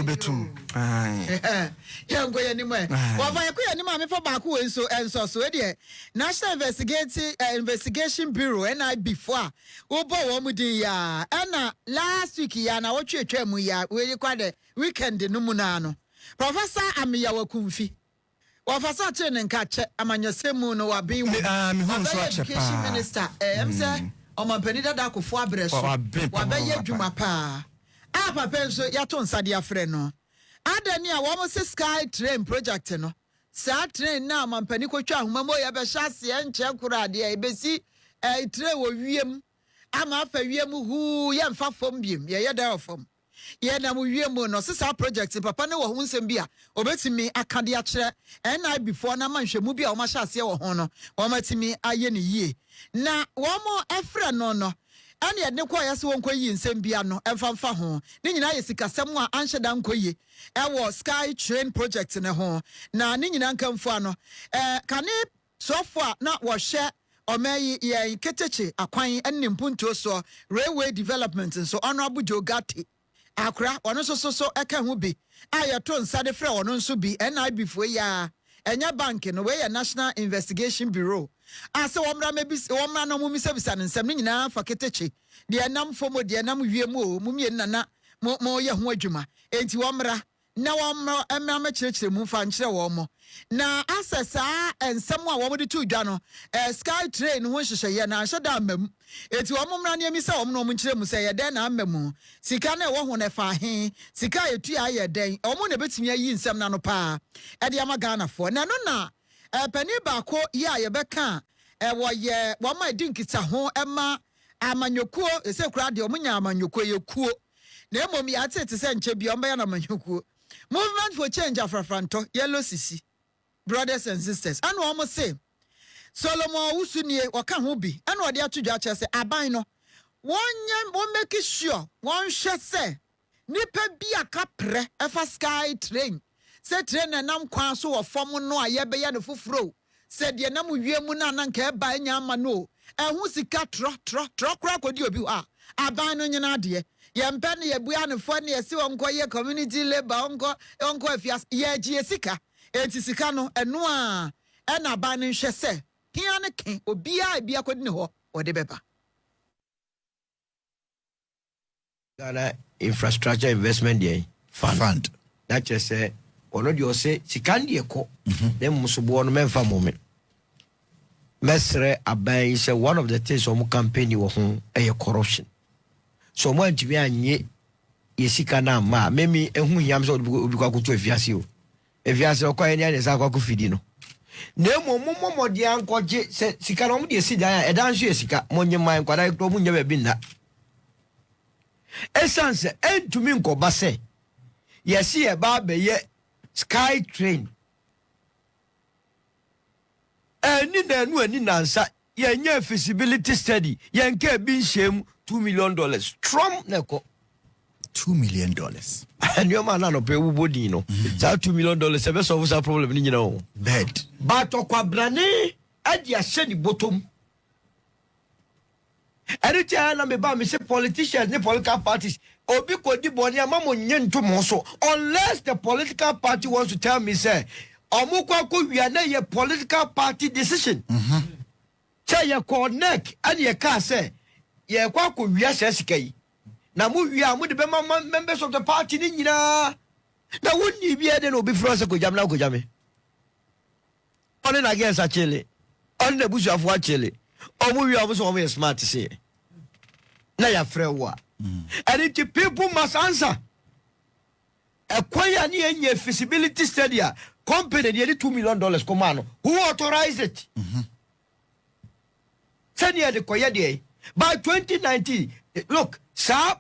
betum yango yanimwe wava yakuya nima me fa ba ko enso so de National Investigation Bureau NIB before wo bo wo mu din ya na last week ya na wo twetwa mu ya we kwade weekend no mu na no Professor Amiya Wakumfi wafasa tene nkache amanyosemu no wabin mi honso ache pa minister say omampani dada akofo abreso wabeye dwuma pa papa nso yato nsade afre no adani a wo se sky train project no sa train na omampani kwatwa ahomamo ya be hyase enche kurade e besi train wo wiem ama afa wiem hu ye mfa fom biem ye da ofom ye na mu wiem no sisa project papa ne wo ho nsem bia obetimi akade a kire NI before na manhwemu bia wo ma hyase wo ho no wo matimi aye ne yie na wo mo efre no ane yɛ ne kɔ yɛ se wɔn kɔ yi nsɛm bia no ɛmfa ho ne nyinaa yɛ sikasɛm a anhyɛ da nkɔ yi ɛwɔ sky train project ne ho na ne nyinaa nkamfo ano kane sɔfo a na wɔhwɛ ɔmɛyi yɛ keteche akwan ɛne mpuntuo so railway development nso honorable Jogate akra ɔno so ɛka ho bi a yɛto nsa de frɛ ɔno nso bi NIB fo ya ɛnya bank no we yɛ National Investigation Bureau ase womra no mu misabisa nsɛm ne nyinaa fa keteche de nam fomo de nam wiem o mu mie nana mo ye ho adwuma enti womra na womra emma kyerɛkyerɛ mu fa nkyerɛ wo mo na asesa ensɛm a wo de to dwa no sky train ho hyehyɛ na hyɛ da amam enti wo momra ne mi sɛ wo no mo nkyerɛ mu sɛ yɛ den na amamu sika na wo ho ne fa he sika yetu ayɛ den wo mo na betumi ayi nsɛm na no pa de ama Ghana fo na no na pani baako ya yebeka wo ye wo ma dinkita ho ema amanyokuo ese kura de omunya amanyokuo yekuo na emom ya tete se nche bi omba ya na amanyokuo movement for change afrafranto yellow sisi brothers and sisters anu omo say Solomon Owusu nie waka ho bi anu ode atodwa che se aban no won make sure won hwe se nipa bi aka pre efa sky train se train na nam kwan so wo fom no a yebe ya ne foforo se de nam wiemu na nanka eba nya ama no ehu sika tro kra kodi obi ha aban no nyina de ye mpe ne ye bua ne fo ne ye si wonko ye community labor onko afias ye gie sika enti sika no eno a na aban no hwe se hia ne ken obi a bia kodi ne ho ode beba Ghana Infrastructure Investment Day Fund. That just say ono di ose sikandi eko dem musubo no memfa moment mesre aban say one of the things omu campaign wo ho corruption so mo antimi anye yesika na ma memi ehu hiam so obi kwa kutu efiase o efiase o kwa ene sa kwa kufidi no na mo de ankoje se sika no mo de esi dan e dan so esika mo nyeman kwada ko mo nya ba bi na essence entumi nkoba se yesi e ba be ye sky train ni na anu ani nansa yenye feasibility study yenke bi nshem $2 million Trump neko $2 million and your man no pay body no that $2 million e be solve that problem ni nyina o bed but okwabrane adi ahye ni bottom Eritia na me ba me say politicians ne political parties obi kodi boni amamo nye ntomo so unless the political party wants to tell me say omukwa ko wia na ye political party decision say ye connect and ye ka say ye kwa ko wia sesika yi na mu wia mu de be members of the party ni nyina na wonni bia de no obi fro se ko jam na ko jame on na against achele on na busu afo achele omu wi omu so omu smart say na ya frewa and the people must answer acquire any feasibility study company nearly $2 million command who authorized it senior the koya dey by 2019 look sir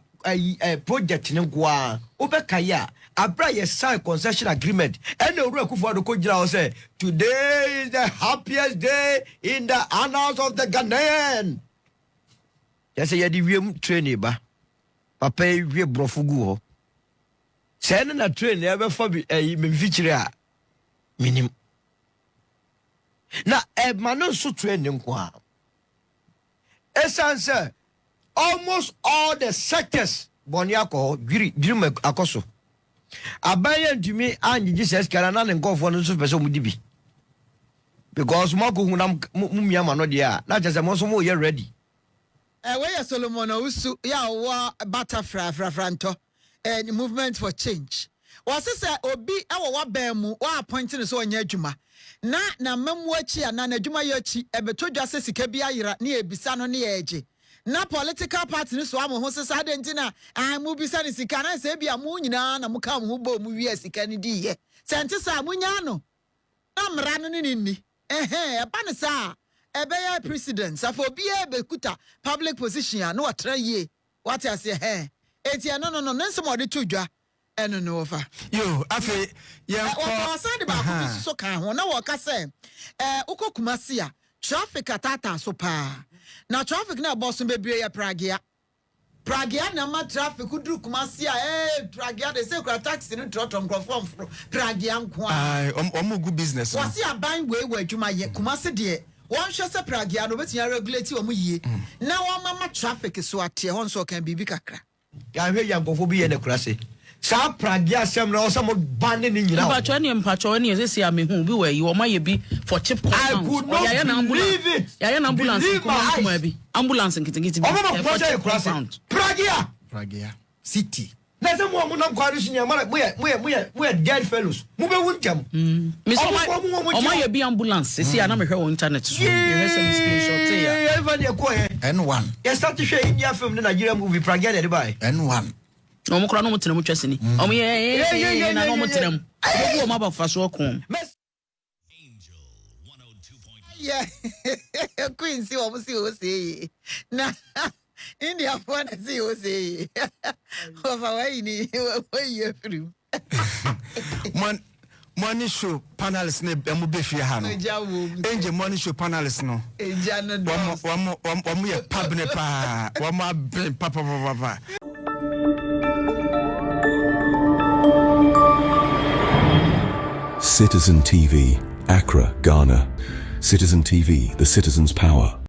project ne gwa obekaya abra ye sign concession agreement and Owura Akufo-Addo ko gira say today is the happiest day in the annals of the Ghanaian. Yes, ye di wiem train ba papa wie brofugu ho say na train e be fa bi me fichire a minim na e manon so train nko a essence almost all the sectors boniako dwiri akoso Abaya ntumi anyi Jesus kara na ne nkofo no so pese mu dibi. Because mako hunam mumia ma no dia na chese mo so mo ye ready. We ya Solomon Owusu ya wa butterfly frafranto and movement for change. Was say obi e wa ban mu wa appointing so onya adwuma. Na mamu achi ana na adwuma ye achi e beto dwa se sika bi ayira na ebisa no na ye eje. Na political party ni so amo ho se sa de ntina mu bisa ni sika na se bia mu nyina na mu ka mu bo mu wi sika ni di ye. Sente sa mu nya no. Na mra no ni. Eba ne sa ebeya president afọ obi ebekuta public position no atra ye what I say eti no nso mo de tudwa eno no ofa yo afi ye ko say de ba ko so kan ho na wo ka say ukokuma sia traffic atata so pa na traffic na boss bebre ya Pragia na ma traffic udru Kumasi Pragia de say kra taxi no trotom krofom Pragia nko ai omugu business no wasi aban we adwuma ye Kumasi de won hwe se Pragia no betia regulate omu yie na won mama traffic so atie hon so kan bibi kakra ya hwe ya nkofo bi ye ne kura se sa Pragia sem na osamo bande ni nyina mpacho ni ese sia me hu bi we yi wo maye bi for chip I could not believe it. Ya na ambulance kuma bi ambulance nkitingiti bi Pragia city na se mo na kwari sunya mara we dead fellows mo be wuntam me so o maye bi ambulance ese ya na me hwe on internet so you hear some screenshot ya even ye ko he N1 ya start hwe India film na Nigeria movie Pragia de buy N1 no mo kra no mo tena mo twasini o mo ye na no mo tena mo obi o ma ba fa so ko yeah queen si o si o say na India phone si o say over why ni why you free money show panelists ne emu be fie ha no enje money show panelists no eja no wamo ye pabne pa wamo abin papa Citizen TV, Accra, Ghana. Citizen TV, the citizen's power.